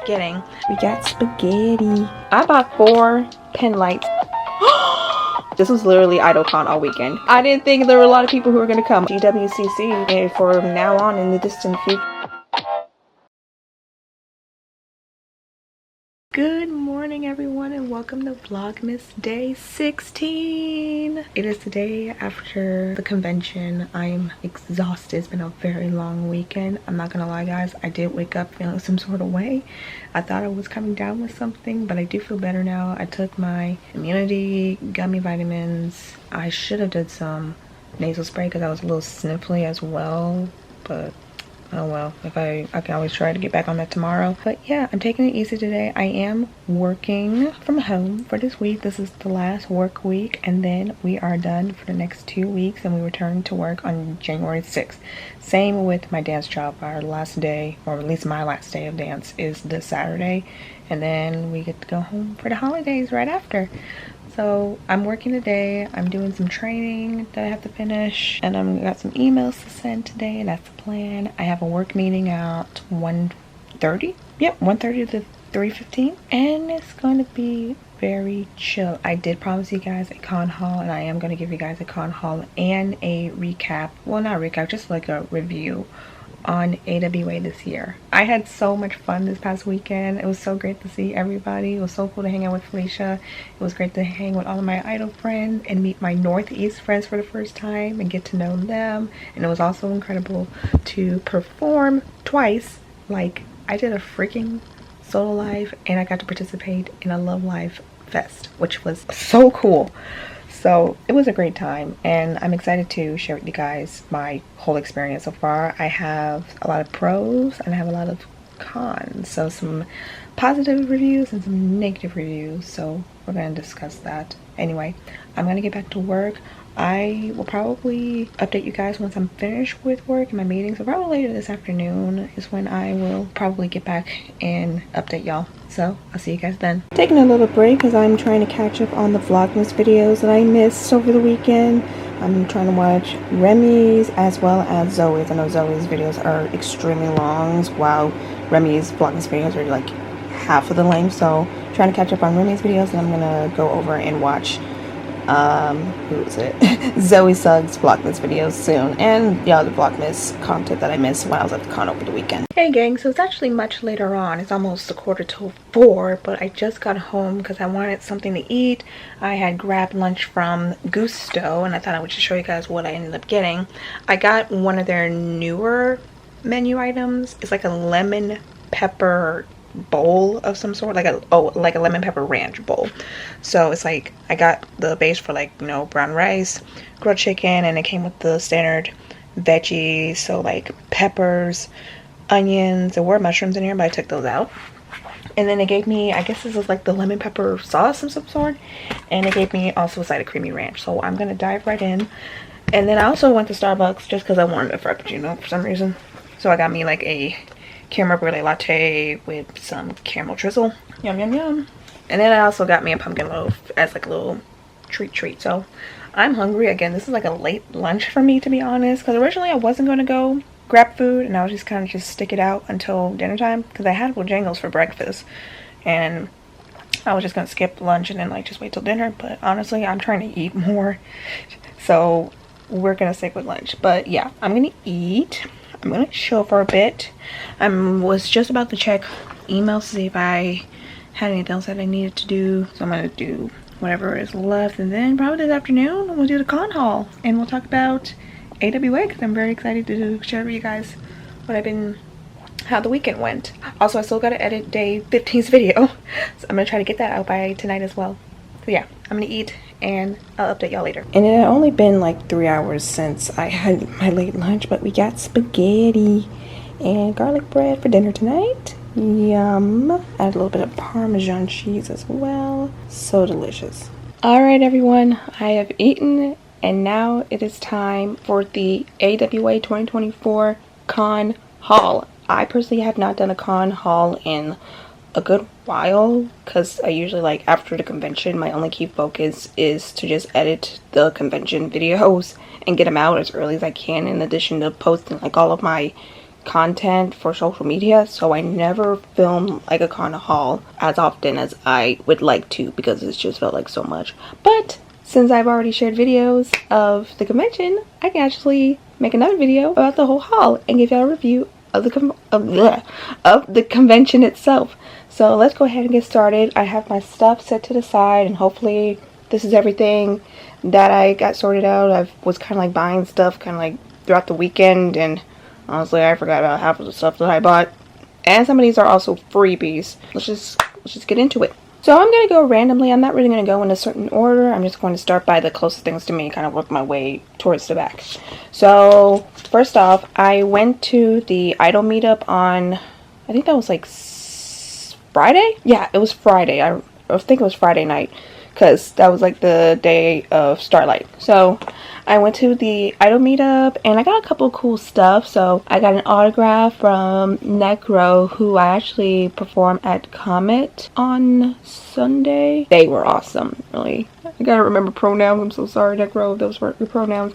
getting. We got spaghetti. I bought 4 pen lights. This was literally IdleCon all weekend. I didn't think there were a lot of people who were going to come. GWCC for now on in the distant future. Good morning everyone and welcome to Vlogmas day 16. It is the day after the convention. I'm exhausted. It's been a very long weekend. I'm not gonna lie guys, I did wake up feeling some sort of way. I thought I was coming down with something, but I do feel better now. I took my immunity gummy vitamins. I should have did some nasal spray because I was a little sniffly as well, but oh well, if I can always try to get back on that tomorrow. But yeah, I'm taking it easy today. I am working from home for this week. This is the last work week and then we are done for the next 2 weeks and we return to work on January 6th. Same with my dance job. Our last day, or at least my last day of dance, is this Saturday, and then we get to go home for the holidays right after. So I'm working today. I'm doing some training that I have to finish, and I've got some emails to send today. That's the plan. I have a work meeting at 1:30. Yep, 1:30 to 3:15, and it's going to be very chill. I did promise you guys a con haul, and I am going to give you guys a con haul and a recap. Well, not a recap, just like a review on AWA this year. I had so much fun this past weekend. It was so great to see everybody. It was so cool to hang out with Felicia. It was great to hang with all of my idol friends and meet my Northeast friends for the first time and get to know them. And it was also incredible to perform twice. Like, I did a freaking solo live and I got to participate in a Love Live Fest, which was so cool. So it was a great time and I'm excited to share with you guys my whole experience so far. I have a lot of pros and I have a lot of cons. So some positive reviews and some negative reviews. So we're going to discuss that. Anyway, I'm going to get back to work. I will probably update you guys once I'm finished with work and my meetings. So probably later this afternoon is when I will probably get back and update y'all. So I'll see you guys then. Taking a little break because I'm trying to catch up on the Vlogmas videos that I missed over the weekend. I'm trying to watch Remy's as well as Zoe's. I know Zoe's videos are extremely long, while Remy's Vlogmas videos are like half of the length. So trying to catch up on Remy's videos, and I'm gonna go over and watch who is it? Zoe Suggs Vlogmas videos soon, and the other Vlogmas content that I missed when I was at the con over the weekend. Hey gang, so it's actually much later on. It's almost 3:45, but I just got home because I wanted something to eat. I had grabbed lunch from Gusto and I thought I would just show you guys what I ended up getting. I got one of their newer menu items. It's like a lemon pepper bowl of some sort, like a lemon pepper ranch bowl. So it's like I got the base for, like, you know, brown rice, grilled chicken, and it came with the standard veggies, so like peppers, onions. There were mushrooms in here, but I took those out. And then they gave me, I guess this is like the lemon pepper sauce of some sort, and they gave me also a side of creamy ranch. So I'm gonna dive right in. And then I also went to Starbucks just because I wanted a frappuccino for some reason. So I got me like a caramel brulee latte with some caramel drizzle. Yum yum yum. And then I also got me a pumpkin loaf as like a little treat. So I'm hungry again. This is like a late lunch for me, to be honest, because originally I wasn't going to go grab food and I was just kind of just stick it out until dinner time because I had Bojangles for breakfast and I was just going to skip lunch and then like just wait till dinner. But honestly, I'm trying to eat more, so we're gonna stick with lunch. But yeah, I'm gonna eat. I'm gonna chill for a bit. I was just about to check emails to see if I had anything else that I needed to do. So I'm gonna do whatever is left, and then probably this afternoon we'll do the con haul and we'll talk about AWA because I'm very excited to share with you guys how the weekend went. Also, I still gotta edit day 15's video, so I'm gonna try to get that out by tonight as well. So yeah, I'm gonna eat and I'll update y'all later. And it had only been like 3 hours since I had my late lunch, but we got spaghetti and garlic bread for dinner tonight. Yum. Add a little bit of Parmesan cheese as well. So delicious. Alright everyone, I have eaten and now it is time for the AWA 2024 con haul. I personally have not done a con haul in a good while because I usually, like, after the convention, my only key focus is to just edit the convention videos and get them out as early as I can, in addition to posting like all of my content for social media, so I never film like a con haul as often as I would like to, because it's just felt like so much. But since I've already shared videos of the convention, I can actually make another video about the whole haul and give y'all a review of the convention itself. So let's go ahead and get started. I have my stuff set to the side, and hopefully this is everything that I got sorted out. I was kind of like buying stuff kind of like throughout the weekend, and honestly I forgot about half of the stuff that I bought, and some of these are also freebies. Let's just get into it. So I'm gonna go randomly. I'm not really gonna go in a certain order. I'm just going to start by the closest things to me, kind of work my way towards the back. So first off, I went to the Idol meetup on, I think that was like Friday? Yeah, it was Friday. I think it was Friday night, because that was like the day of Starlight. So I went to the Idol meetup and I got a couple cool stuff. So I got an autograph from Necro, who I actually performed at Comet on Sunday. They were awesome, really. I gotta remember pronouns. I'm so sorry, Necro, if those weren't your pronouns.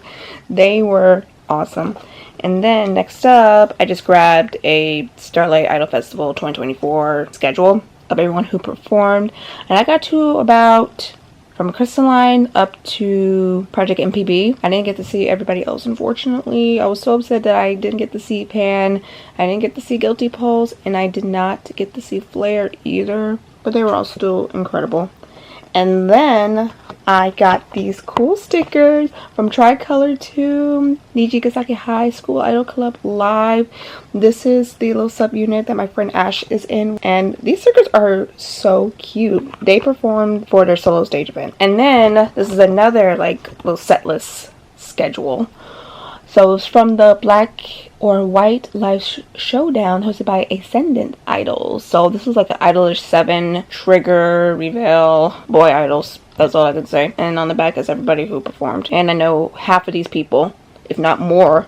They were awesome. And then next up, I just grabbed a Starlight Idol Festival 2024 schedule of everyone who performed, and I got to about from Crystalline up to Project MPB. I didn't get to see everybody else, unfortunately. I was so upset that I didn't get to see Pan, I didn't get to see Guilty Pulse, and I did not get to see Flare either, but they were all still incredible. And then I got these cool stickers from Tricolor 2, Nijigasaki High School Idol Club Live. This is the little subunit that my friend Ash is in, and these stickers are so cute. They performed for their solo stage event. And then this is another like little set list schedule. So it's from the Black or White Live Showdown hosted by Ascendant Idols. So this is like an Idolish 7, Trigger, Reveal, Boy Idols. That's all I can say. And on the back is everybody who performed. And I know half of these people, if not more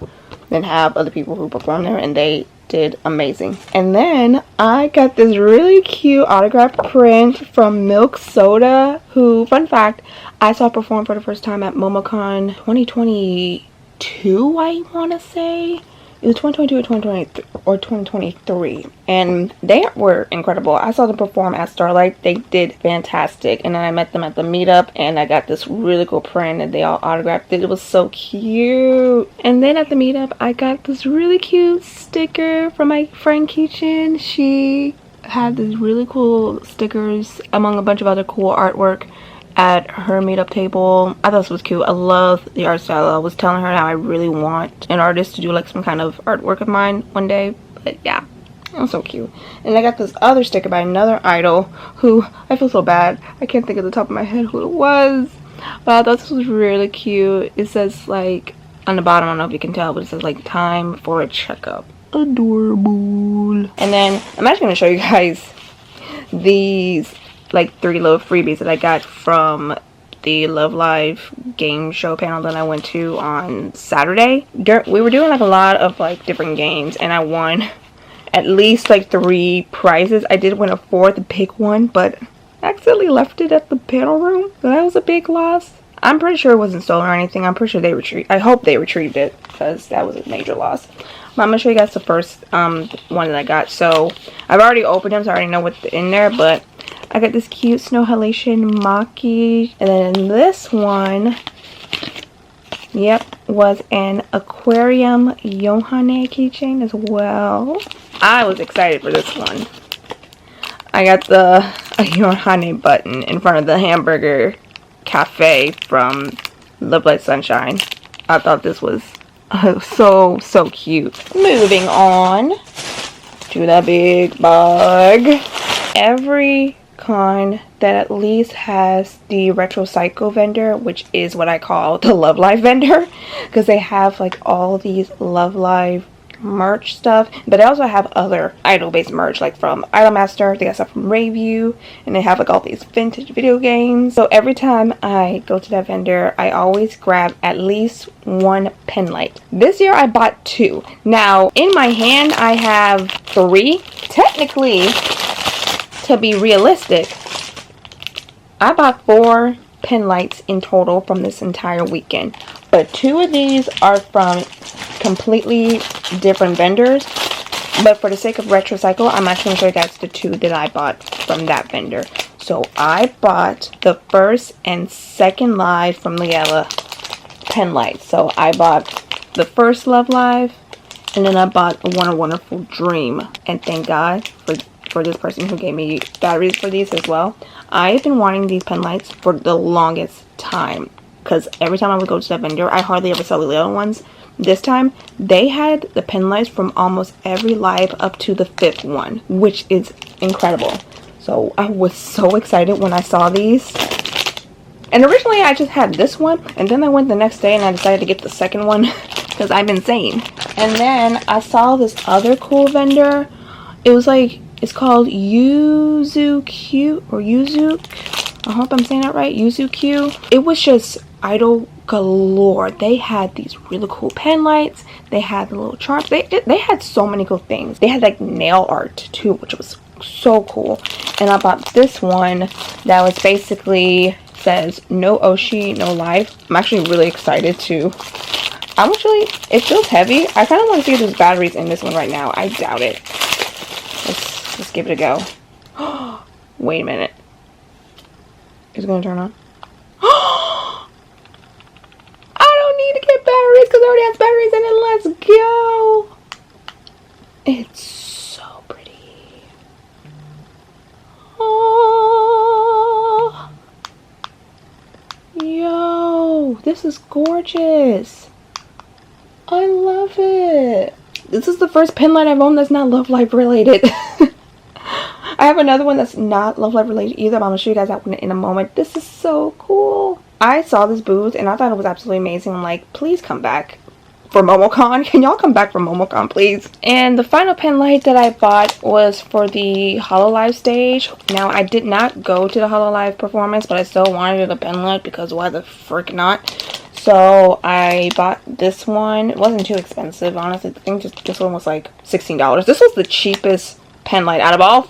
than half of the people who performed there, and they did amazing. And then I got this really cute autograph print from Milk Soda, who, fun fact, I saw perform for the first time at MomoCon 2022, I want to say. It was 2022 or 2023, and they were incredible. I saw them perform at Starlight. They did fantastic, and then I met them at the meetup, and I got this really cool print, and they all autographed it. It was so cute. And then at the meetup, I got this really cute sticker from my friend Keichin. She had these really cool stickers among a bunch of other cool artwork at her meetup table. I thought this was cute. I love the art style. I was telling her how I really want an artist to do like some kind of artwork of mine one day, but yeah, it was so cute. And I got this other sticker by another idol who I feel so bad, I can't think of the top of my head who it was, but I thought this was really cute. It says like on the bottom, I don't know if you can tell, but it says like time for a checkup. Adorable. And then I'm actually going to show you guys these like 3 little freebies that I got from the Love Live game show panel that I went to on Saturday. We were doing like a lot of like different games, and I won at least like 3 prizes. I did win a 4th big one, but accidentally left it at the panel room, so that was a big loss. I'm pretty sure it wasn't stolen or anything. I'm pretty sure I hope they retrieved it, because that was a major loss. But I'm gonna show you guys the first one that I got. So I've already opened them, so I already know what's in there, but I got this cute Snow Halation Maki. And then this one, yep, was an Aquarium Yohane keychain as well. I was excited for this one. I got the Yohane button in front of the hamburger cafe from Love Light Sunshine. I thought this was so cute. Moving on to the big bag. Every con that at least has the Retro Psycho vendor, which is what I call the Love Live vendor, because they have like all these Love Live merch stuff, but they also have other idol-based merch, like from Idolmaster. They got stuff from Rayview, and they have like all these vintage video games. So every time I go to that vendor, I always grab at least 1 pen light. This year I bought 2. Now in my hand I have 3. Technically, to be realistic, I bought 4 pen lights in total from this entire weekend, but 2 of these are from completely different vendors. But for the sake of retrocycle, I'm actually going to show you guys the 2 that I bought from that vendor. So I bought the first and second live from Naya pen lights. So I bought the first Love Live, and then I bought a Wonderful Dream. And thank God for this person who gave me batteries for these as well. I've been wanting these pen lights for the longest time, because every time I would go to that vendor, I hardly ever saw the little ones. This time, they had the pen lights from almost every live up to the 5th one, which is incredible. So I was so excited when I saw these. And originally I just had this one, and then I went the next day and I decided to get the second one because I'm insane. And then I saw this other cool vendor. It was like, it's called Yuzu or Yuzu. I hope I'm saying that right. Yuzu. It was just idol galore. They had these really cool pen lights. They had the little charms. They had so many cool things. They had like nail art too, which was so cool. And I bought this one that was basically says no Oshi, no life. I'm actually really excited to. It feels heavy. I kind of want to see if there's batteries in this one right now. I doubt it. Let's give it a go. Wait a minute. Is it going to turn on? I don't need to get batteries because it already has batteries in it. Let's go. It's so pretty. Oh. Yo, this is gorgeous. I love it. This is the first pen light I've owned that's not Love Live related. I have another one that's not Love Live related either, but I'm going to show you guys that one in a moment. This is so cool. I saw this booth and I thought it was absolutely amazing. I'm like, please come back for MomoCon. Can y'all come back for MomoCon, please? And the final pen light that I bought was for the HoloLive stage. Now, I did not go to the HoloLive performance, but I still wanted a pen light because why the frick not? So I bought this one. It wasn't too expensive, honestly. I think this one was like $16. This was the cheapest pen light out of all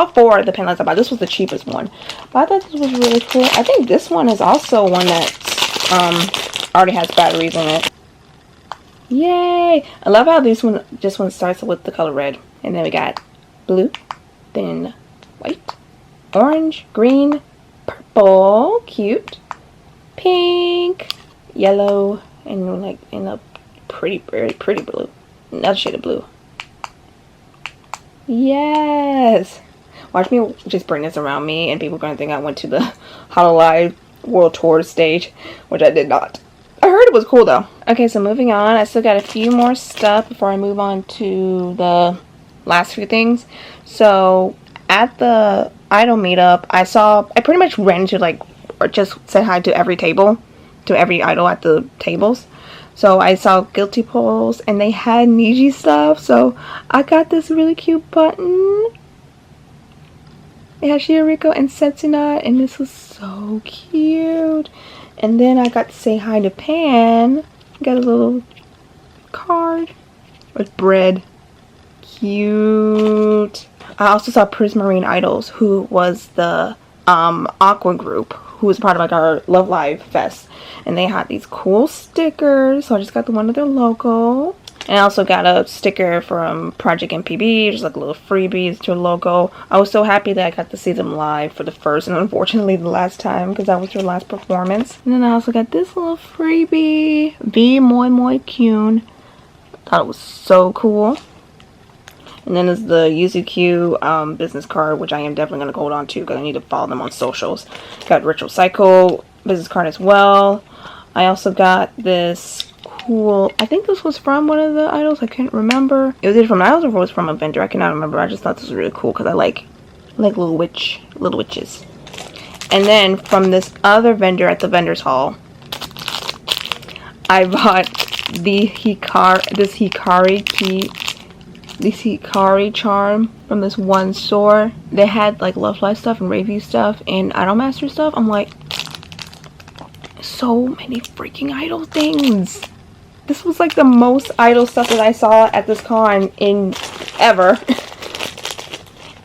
4 of the pen lights I bought. This was the cheapest one. But I thought this was really cool. I think this one is also one that already has batteries in it. Yay! I love how this one starts with the color red. And then we got blue, then white, orange, green, purple, cute, pink, yellow, and like in a very pretty blue. Another shade of blue. Yes! Watch me just bring this around me and people are going to think I went to the HoloLive World Tour stage, which I did not. I heard it was cool though. Okay, so moving on. I still got a few more stuff before I move on to the last few things. So at the idol meetup, I pretty much ran into like, or just said hi to every table, to every idol at the tables. So I saw Guilty Polls and they had Niji stuff. So I got this really cute button. It had Shioriko and Setsuna and this was so cute. And then I got to say hi to Pan. Got a little card with bread. Cute. I also saw Prismarine Idols, who was the Aqua group, who was part of like our Love Live Fest. And they had these cool stickers. So I just got the one with their logo. And I also got a sticker from Project MPB, just like a little freebie to a logo. I was so happy that I got to see them live for the first and unfortunately the last time because that was their last performance. And then I also got this little freebie, V Moi Moi Kyun. Thought it was so cool. And then there's the Yuzu business card, which I am definitely going to hold on to because I need to follow them on socials. Got Retro Cycle business card as well. I also got this cool, I think this was from one of the idols, I can't remember. It was either from idols or it was from a vendor, I cannot remember. I just thought this was really cool because I like little witches. And then from this other vendor at the vendor's hall, I bought the Hikari charm from this one store. They had like Love Live stuff and review stuff and Idolmaster stuff. I'm like, so many freaking idol things. This was like the most idol stuff that I saw at this con in ever.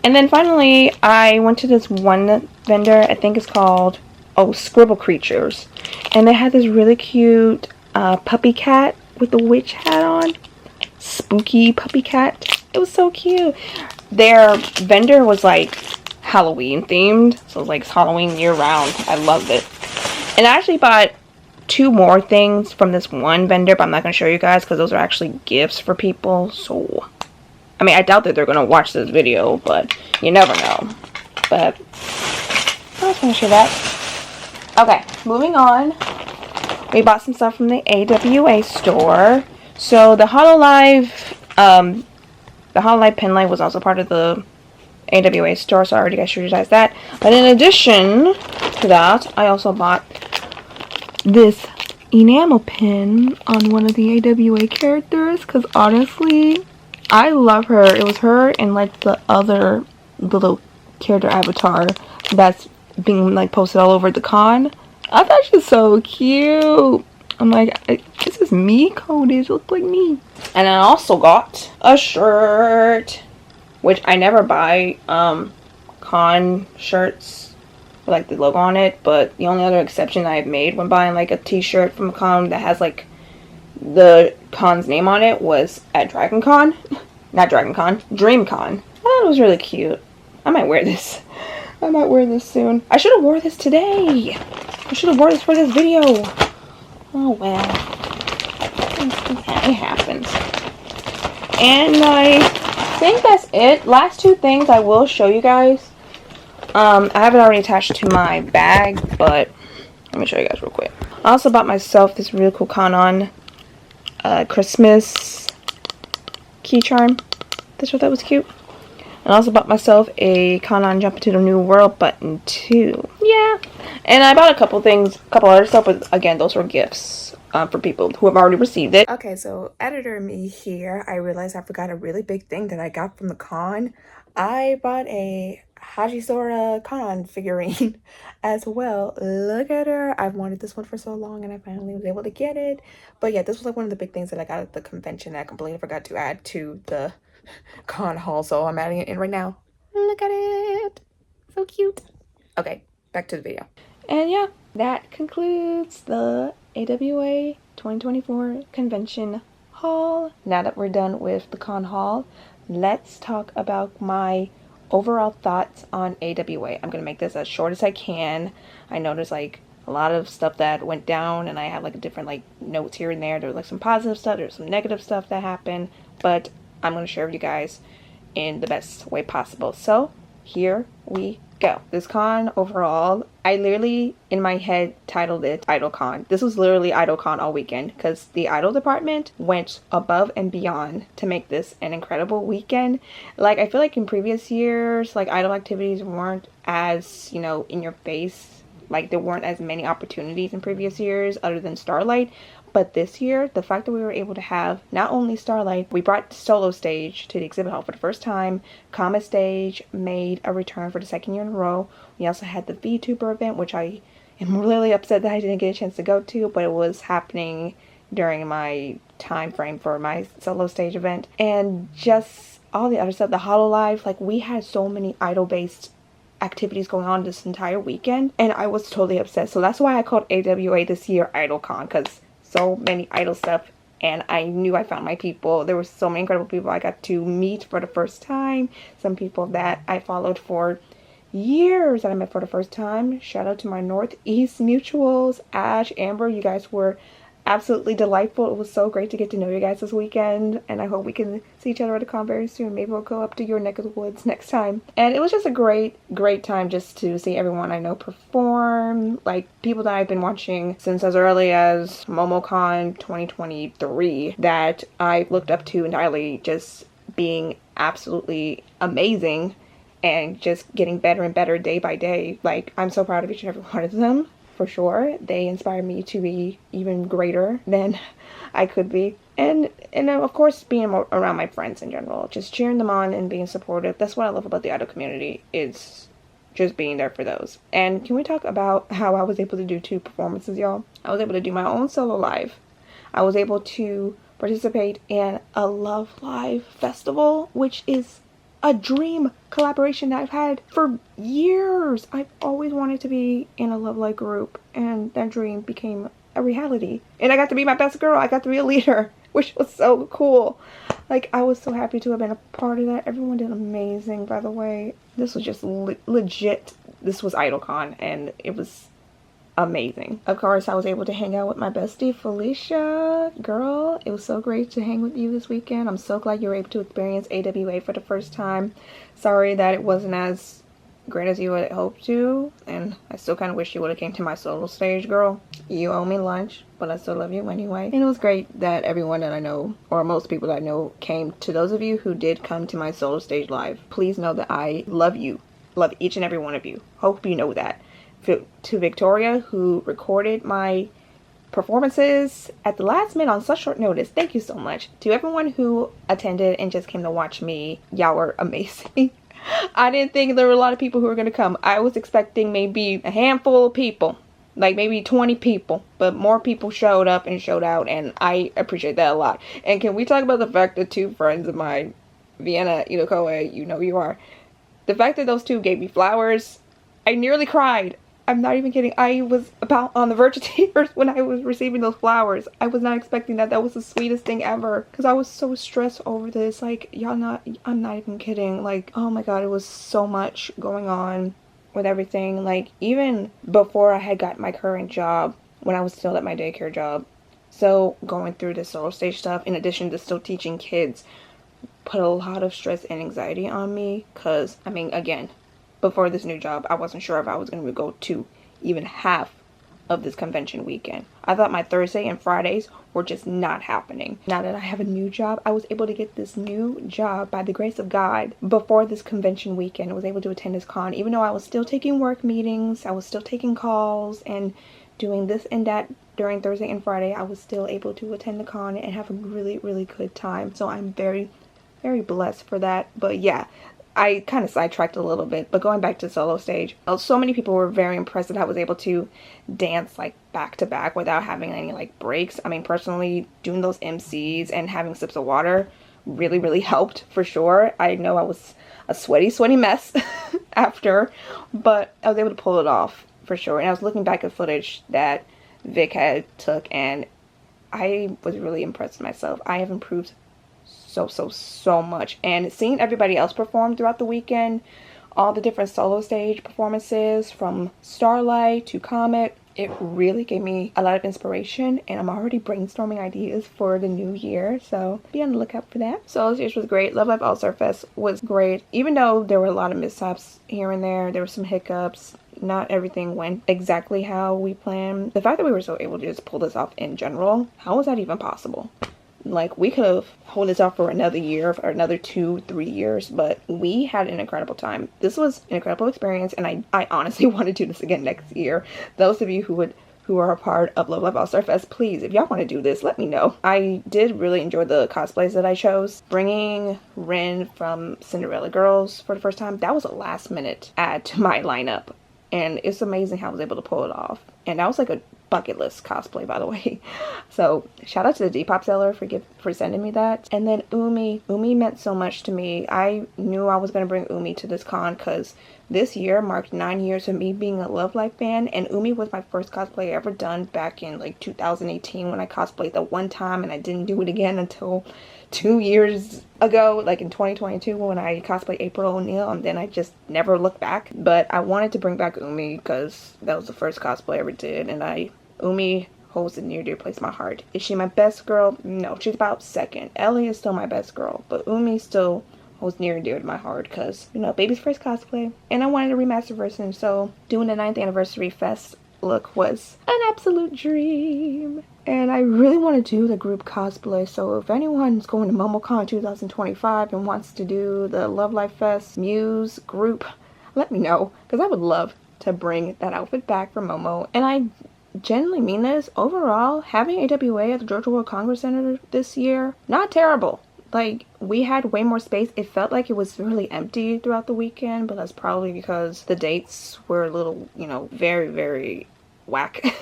And then finally, I went to this one vendor, I think it's called, Scribble Creatures. And they had this really cute puppy cat with the witch hat on. Spooky puppy cat. It was so cute. Their vendor was like Halloween themed, so it was like Halloween year round. I loved it. And I actually bought 2 more things from this one vendor, but I'm not going to show you guys because those are actually gifts for people. So, I mean, I doubt that they're going to watch this video, but you never know. But I was going to share that. Okay, moving on. We bought some stuff from the AWA store. So the HoloLive pen light was also part of the AWA store, so I already showed you guys that. But in addition to that, I also bought this enamel pin on one of the AWA characters, because honestly, I love her. It was her and like the other little character avatar that's being like posted all over the con. I thought she was so cute. I'm like, this is me, Cody. She looks like me. And I also got a shirt, which I never buy con shirts with like the logo on it, but the only other exception I've made when buying like a t-shirt from a con that has like the con's name on it was at Dragon Con. Not Dragon Con, Dream Con. I thought it was really cute. I might wear this. I might wear this soon. I should have wore this today. I should have wore this for this video. Oh well. It happens. And I think that's it. Last 2 things I will show you guys. I have it already attached to my bag, but let me show you guys real quick. I also bought myself this really cool Kanon Christmas key charm. I thought that was cute. And I also bought myself a Kanon Jump Into the New World button too. Yeah. And I bought a couple things, a couple other stuff, but again, those were gifts for people who have already received it. Okay, so editor me here. I realized I forgot a really big thing that I got from the con. I bought a Hajisora Kanon figurine as well. Look at her. I've wanted this one for so long and I finally was able to get it. But yeah, this was like one of the big things that I got at the convention that I completely forgot to add to the con haul, so I'm adding it in right now. Look at it. So cute. Okay, back to the video. And yeah, that concludes the AWA 2024 convention haul. Now that we're done with the con haul, let's talk about my overall thoughts on AWA. I'm gonna make this as short as I can. I know there's like a lot of stuff that went down and I have like different like notes here and there. There's like some positive stuff, there's some negative stuff that happened, but I'm going to share with you guys in the best way possible. So here we go. This con overall, I literally in my head titled it IdolCon. This was literally IdolCon all weekend because the idol department went above and beyond to make this an incredible weekend. Like I feel like in previous years, like idol activities weren't as, you know, in your face. Like there weren't as many opportunities in previous years other than Starlight. But this year, the fact that we were able to have not only Starlight, we brought Solo Stage to the exhibit hall for the first time. Comet Stage made a return for the 2nd year in a row. We also had the VTuber event, which I am really upset that I didn't get a chance to go to, but it was happening during my time frame for my Solo Stage event. And just all the other stuff, the HoloLive, like we had so many idol-based activities going on this entire weekend, and I was totally upset. So that's why I called AWA this year IdolCon, because so many idol stuff, and I knew I found my people. There were so many incredible people I got to meet for the first time. Some people that I followed for years that I met for the first time. Shout out to my Northeast mutuals, Ash, Amber. You guys were absolutely delightful. It was so great to get to know you guys this weekend, and I hope we can see each other at a con very soon. Maybe we'll go up to your neck of the woods next time. And it was just a great time just to see everyone I know perform, like people that I've been watching since as early as MomoCon 2023 that I looked up to entirely, just being absolutely amazing and just getting better and better day by day. Like I'm so proud of each and every one of them. For sure, they inspired me to be even greater than I could be, and of course being around my friends in general, just cheering them on and being supportive. That's what I love about the idol community, is just being there for those. And can we talk about how I was able to do 2 performances, y'all? I was able to do my own solo live. I was able to participate in a Love Live festival, which is a dream collaboration that I've had for years. I've always wanted to be in a Love Live group, and that dream became a reality. And I got to be my best girl. I got to be a leader. which was so cool. Like, I was so happy to have been a part of that. Everyone did amazing, by the way. This was just legit. This was IdolCon, and it was amazing. Of course, I was able to hang out with my bestie Felicia. Girl, it was so great to hang with you this weekend. I'm so glad you were able to experience AWA for the first time. Sorry that it wasn't as great as you would hoped to, and I still kind of wish you would have came to my solo stage, girl. You owe me lunch, but I still love you anyway. And it was great that everyone that I know, or most people that I know, came. To those of you who did come to my solo stage live, please know that I love you. Love each and every one of you. Hope you know that. To Victoria, who recorded my performances at the last minute on such short notice, thank you so much. To everyone who attended and just came to watch me, y'all were amazing. I didn't think there were a lot of people who were going to come. I was expecting maybe a handful of people, like maybe 20 people, but more people showed up and showed out, and I appreciate that a lot. And can we talk about the fact that two friends of mine, Vienna, Idokoe, you know you are, the fact that those two gave me flowers, I nearly cried. I'm not even kidding. I was about on the verge of tears when I was receiving those flowers. I was not expecting that. That was the sweetest thing ever. Because I was so stressed over this. Like, I'm not even kidding. Like, oh my god, it was so much going on with everything. Like, even before I had got my current job, when I was still at my daycare job. So, going through the solo stage stuff, in addition to still teaching kids, put a lot of stress and anxiety on me. Because, I mean, again, before this new job, I wasn't sure if I was going to go to even half of this convention weekend. I thought my Thursday and Fridays were just not happening. Now that I have a new job, I was able to get this new job by the grace of God before this convention weekend. I was able to attend this con, even though I was still taking work meetings, I was still taking calls and doing this and that during Thursday and Friday. I was still able to attend the con and have a really, really good time. So I'm very, very blessed for that. But yeah, I kind of sidetracked a little bit, but going back to solo stage, so many people were very impressed that I was able to dance like back to back without having any like breaks. I mean, personally, doing those MCs and having sips of water really, really helped for sure. I know I was a sweaty mess after, but I was able to pull it off for sure. And I was looking back at footage that Vic had took, and I was really impressed with myself. I have improved so much, and seeing everybody else perform throughout the weekend, all the different solo stage performances from Starlight to Comet, it really gave me a lot of inspiration, and I'm already brainstorming ideas for the new year, so be on the lookout for that. Solo stage was great. Love Live All-Star Fest was great, even though there were a lot of mishaps here and there were some hiccups. Not everything went exactly how we planned. The fact that we were so able to just pull this off in general, how was that even possible? Like, we could have held this off for another year or another 2-3 years, but we had an incredible time. This was an incredible experience, and I honestly want to do this again next year. Those of you who are a part of Love Live All-Star Fest, please, if y'all want to do this, let me know. I did really enjoy the cosplays that I chose. Bringing Rin from Cinderella Girls for the first time, that was a last minute add to my lineup, and it's amazing how I was able to pull it off. And that was like a bucket list cosplay, by the way. So shout out to the Depop seller for sending me that. And then Umi meant so much to me. I knew I was going to bring Umi to this con because this year marked 9 years of me being a Love Live fan, and Umi was my first cosplay I ever done back in like 2018 when I cosplayed the one time, and I didn't do it again until 2 years ago, like in 2022 when I cosplayed April O'Neil, and then I just never looked back. But I wanted to bring back Umi because that was the first cosplay I ever did, and Umi holds a near dear place in my heart. Is she my best girl? No, she's about second. Ellie is still my best girl, but Umi still holds near and dear to my heart because, you know, baby's first cosplay, and I wanted a remaster version, so doing the 9th anniversary fest look was an absolute dream. And I really want to do the group cosplay, so if anyone's going to MomoCon 2025 and wants to do the Love Live Fest Muse group, let me know, because I would love to bring that outfit back for Momo. And I genuinely mean this. Overall, having AWA at the Georgia World Congress Center this year, not terrible. Like, we had way more space. It felt like it was really empty throughout the weekend, but that's probably because the dates were a little, you know, very, very whack.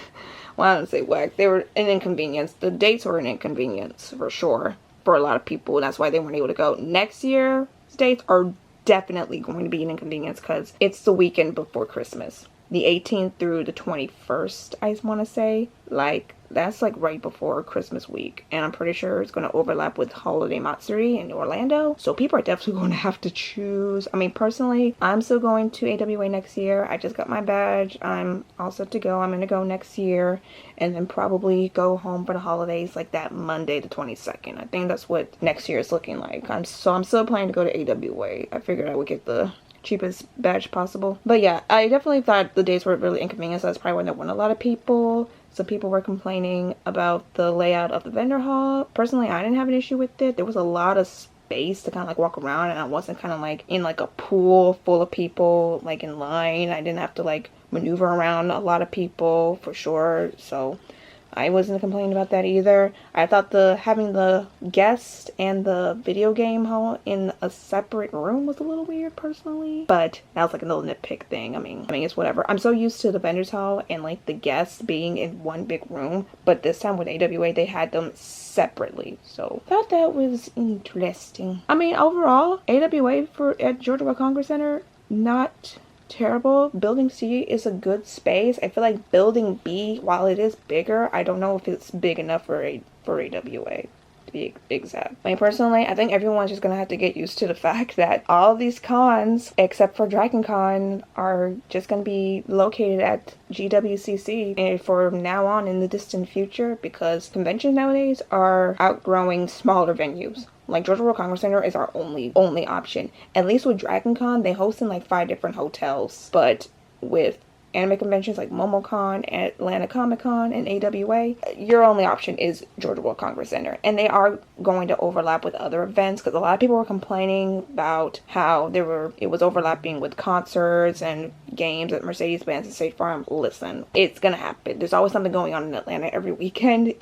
Well, I don't say whack. They were an inconvenience. The dates were an inconvenience for sure for a lot of people, and that's why they weren't able to go. Next year's dates are definitely going to be an inconvenience because it's the weekend before Christmas. The 18th through the 21st, I want to say. Like, that's like right before Christmas week, and I'm pretty sure it's going to overlap with Holiday Matsuri in Orlando, so people are definitely going to have to choose. I mean, personally, I'm still going to AWA next year. I just got my badge. I'm all set to go. I'm going to go next year, and then probably go home for the holidays like that Monday the 22nd. I think that's what next year is looking like. I'm still planning to go to AWA. I figured I would get the cheapest badge possible. But yeah, I definitely thought the days were really inconvenient, so that's probably why there weren't a lot of people. Some people were complaining about the layout of the vendor hall. Personally, I didn't have an issue with it. There was a lot of space to kind of like walk around, and I wasn't kind of like in like a pool full of people like in line. I didn't have to like maneuver around a lot of people for sure, so I wasn't complaining about that either. I thought having the guest and the video game hall in a separate room was a little weird personally, but that was like a little nitpick thing. I mean it's whatever. I'm so used to the vendors hall and like the guests being in one big room, but this time with AWA they had them separately, so I thought that was interesting. I mean, overall, AWA at Georgia World Congress Center, not terrible. Building C is a good space. I feel like building B, while it is bigger, I don't know if it's big enough for AWA, to be exact. I mean, personally, I think everyone's just gonna have to get used to the fact that all these cons, except for Dragon Con, are just gonna be located at GWCC and for now on in the distant future, because conventions nowadays are outgrowing smaller venues. Like, Georgia World Congress Center is our only option. At least with Dragon Con, they host in like 5 different hotels. But with anime conventions like MomoCon, Atlanta Comic Con, and AWA, your only option is Georgia World Congress Center. And they are going to overlap with other events, because a lot of people were complaining about how it was overlapping with concerts and games at Mercedes-Benz and State Farm. Listen, it's gonna happen. There's always something going on in Atlanta every weekend.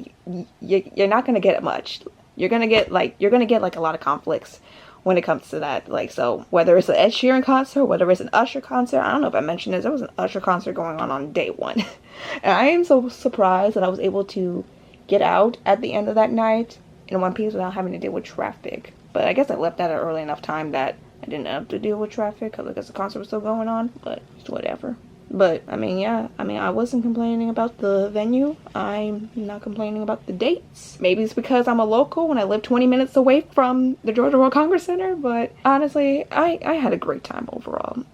You're not gonna get it much. You're gonna get like a lot of conflicts when it comes to that. Like, so whether it's an Ed Sheeran concert, whether it's an Usher concert, I don't know if I mentioned this, there was an Usher concert going on day one. And I am so surprised that I was able to get out at the end of that night in one piece without having to deal with traffic. But I guess I left at an early enough time that I didn't have to deal with traffic, because I guess the concert was still going on, but it's whatever. But, I mean, yeah, I wasn't complaining about the venue. I'm not complaining about the dates. Maybe it's because I'm a local and I live 20 minutes away from the Georgia World Congress Center, but honestly, I had a great time overall.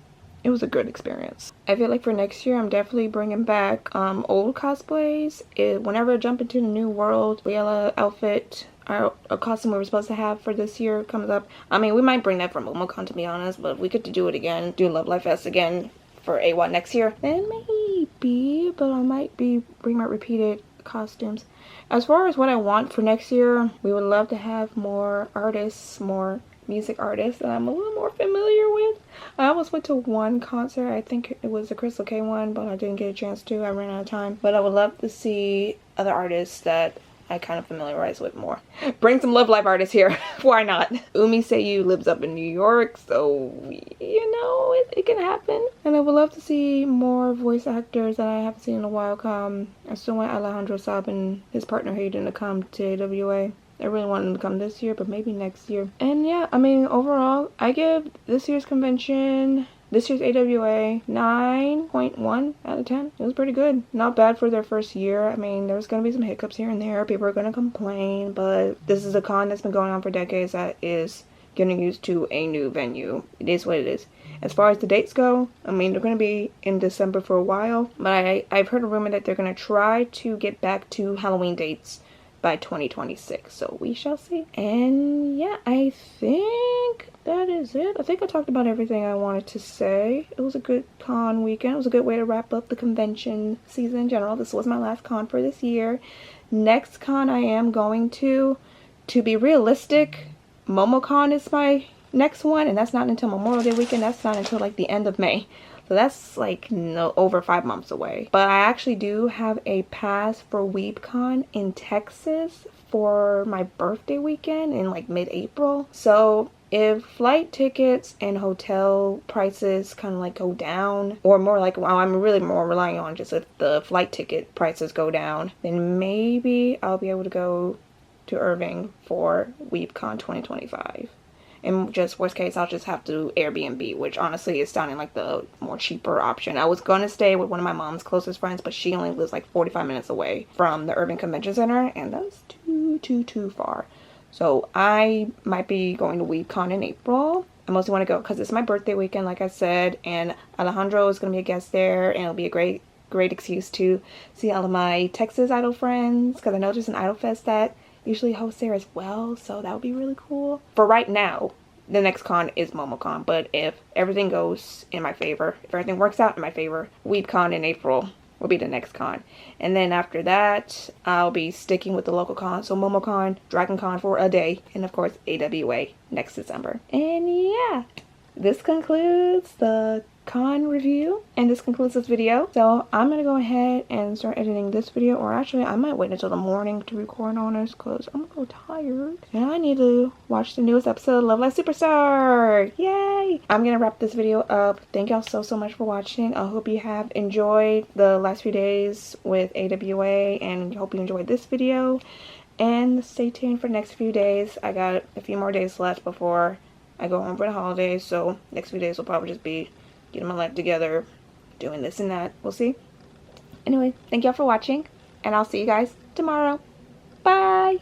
It was a good experience. I feel like for next year, I'm definitely bringing back old cosplays. Whenever I jump into the new world, Liela outfit, a costume we were supposed to have for this year comes up. I mean, we might bring that from MomoCon, to be honest, but if we get to do it again, do Love Life Fest again for AWA next year, then maybe, but I might bring my repeated costumes. As far as what I want for next year, we would love to have more artists, more music artists that I'm a little more familiar with. I almost went to one concert, I think it was the Crystal K one, but I didn't get a chance to. I ran out of time. But I would love to see other artists that I kind of familiarize with more. Bring some Love Live artists here. Why not? Umi Seiyu lives up in New York, so, you know, it can happen. And I would love to see more voice actors that I haven't seen in a while come. I still want Alejandro Saab and his partner Hayden to come to AWA. I really want them to come this year, but maybe next year. And yeah, I mean, overall, I give this year's convention, this year's AWA, 9.1 out of 10. It was pretty good. Not bad for their first year. I mean, there's going to be some hiccups here and there. People are going to complain, but this is a con that's been going on for decades that is getting used to a new venue. It is what it is. As far as the dates go, I mean, they're going to be in December for a while, but I've heard a rumor that they're going to try to get back to Halloween dates by 2026, so we shall see. And yeah, I think that is it. I think I talked about everything I wanted to say. It was a good con weekend. It was a good way to wrap up the convention season in general. This was my last con for this year. Next con I am going to be realistic, MomoCon is my next one, and that's not until Memorial Day weekend. That's not until like the end of May. So that's like over 5 months away. But I actually do have a pass for WeebCon in Texas for my birthday weekend in like mid-April. So if flight tickets and hotel prices kind of like go down, or more like, well, I'm really more relying on just if the flight ticket prices go down, then maybe I'll be able to go to Irving for WeebCon 2025. and just worst case I'll just have to Airbnb, which honestly is sounding like the more cheaper option. I was gonna stay with one of my mom's closest friends, but she only lives like 45 minutes away from the Urban Convention Center, and that's too far. So I might be going to WeebCon in April. I mostly want to go because it's my birthday weekend, like I said, and Alejandro is going to be a guest there, and it'll be a great excuse to see all of my Texas Idol friends, because I know there's an Idol Fest that usually hosts there as well, so that would be really cool. For right now, the next con is MomoCon, but if everything goes in my favor, if everything works out in my favor, WeebCon in April will be the next con. And then after that, I'll be sticking with the local con, so MomoCon, DragonCon for a day, and of course AWA next December. And yeah, this concludes the con review, and this concludes this video. So I'm gonna go ahead and start editing this video, or actually I might wait until the morning to record on this because I'm so tired and I need to watch the newest episode of Love Live Superstar. Yay! I'm gonna wrap this video up. Thank y'all so much for watching. I hope you have enjoyed the last few days with AWA, and hope you enjoyed this video, and stay tuned for the next few days. I got a few more days left before I go home for the holidays, so next few days will probably just be getting my life together, doing this and that. We'll see. Anyway, thank y'all for watching, and I'll see you guys tomorrow. Bye!